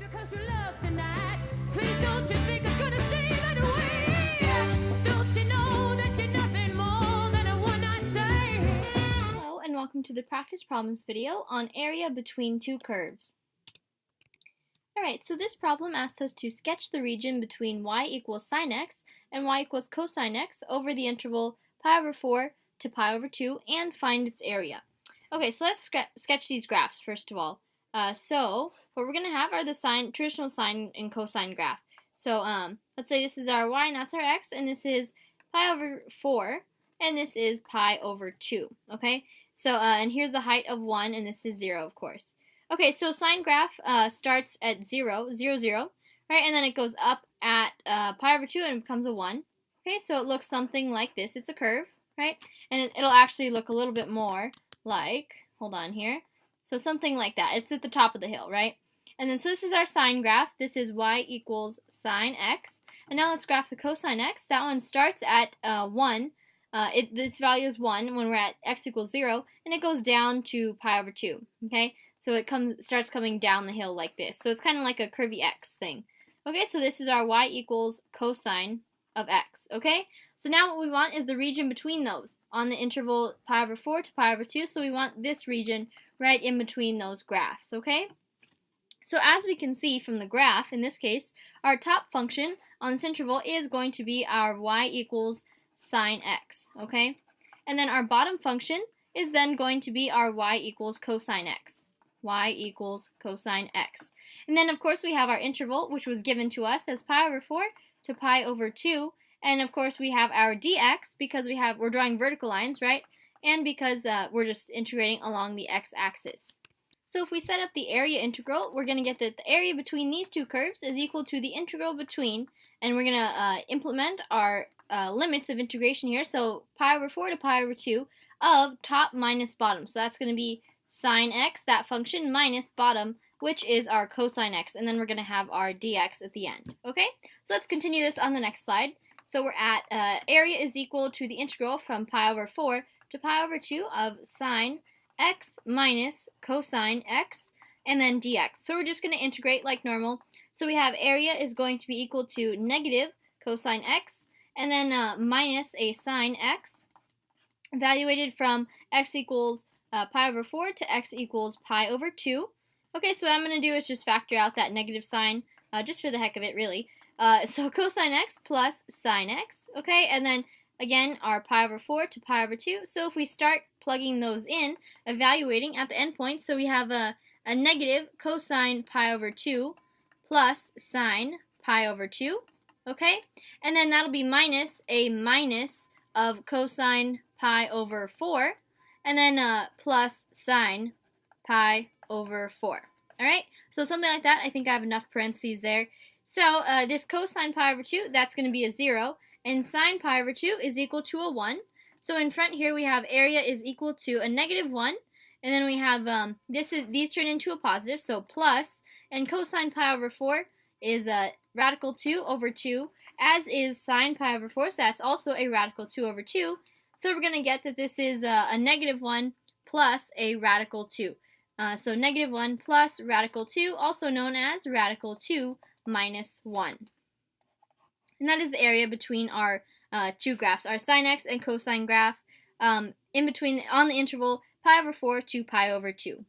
Because you love tonight. Please don't you think it's gonna stay that way? Don't you know that you're nothing more than a one-night stand? Hello and welcome to the practice problems video on area between two curves. Alright, so this problem asks us to sketch the region between y equals sine x and y equals cosine x over the interval pi over 4 to pi over 2 and find its area. Okay, so let's sketch these graphs first of all. So what we're going to have are the traditional sine and cosine graph. So let's say this is our y and that's our x, and this is pi over 4 and this is pi over 2. Okay, so and here's the height of 1 and this is 0, of course. Okay, so sine graph starts at 0, 0, 0, right, and then it goes up at pi over 2 and it becomes a 1. Okay, so it looks something like this. It's a curve, right, and it'll actually look a little bit more like, hold on here, so something like that. It's at the top of the hill, right? And then so this is our sine graph. This is y equals sine x. And now let's graph the cosine x. That one starts at 1. This value is 1 when we're at x equals 0, and it goes down to pi over 2. Okay, so it starts coming down the hill like this. So it's kind of like a curvy x thing. Okay, so this is our y equals cosine of x. Okay, so now what we want is the region between those on the interval pi over 4 to pi over 2. So we want this region right in between those graphs. Okay, so as we can see from the graph, in this case, our top function on this interval is going to be our y equals sine x. Okay, and then our bottom function is then going to be our y equals cosine x. Y equals cosine x. And then of course we have our interval, which was given to us as pi over 4 to pi over 2, and of course we have our dx because we're drawing vertical lines, right? And because we're just integrating along the x-axis. So if we set up the area integral, we're going to get that the area between these two curves is equal to the integral between, and we're going to implement our limits of integration here. So pi over 4 to pi over 2 of top minus bottom. So that's going to be sine x, that function, minus bottom, which is our cosine x, and then we're going to have our dx at the end. Okay, so let's continue this on the next slide. So we're at area is equal to the integral from pi over 4 to pi over 2 of sine x minus cosine x, and then dx. So we're just going to integrate like normal. So we have area is going to be equal to negative cosine x, and then minus a sine x, evaluated from x equals pi over 4 to x equals pi over 2. Okay, so what I'm going to do is just factor out that negative sign, just for the heck of it, really. So cosine x plus sine x, okay, and then again our pi over 4 to pi over 2. So if we start plugging those in, evaluating at the endpoint, so we have a negative cosine pi over 2 plus sine pi over 2, okay, and then that'll be minus a minus of cosine pi over 4, and then plus sine pi over 4. Alright, so something like that. I think I have enough parentheses there. So this cosine pi over 2, that's going to be a 0, and sine pi over 2 is equal to a 1. So in front here we have area is equal to a negative 1, and then we have these turn into a positive, so plus, and cosine pi over 4 is radical 2 over 2, as is sine pi over 4, so that's also a radical 2 over 2. So we're going to get that this is a negative 1 plus a radical 2. So negative 1 plus radical 2, also known as radical 2 minus 1. And that is the area between our two graphs, our sine x and cosine graph, in between on the interval pi over 4 to pi over 2.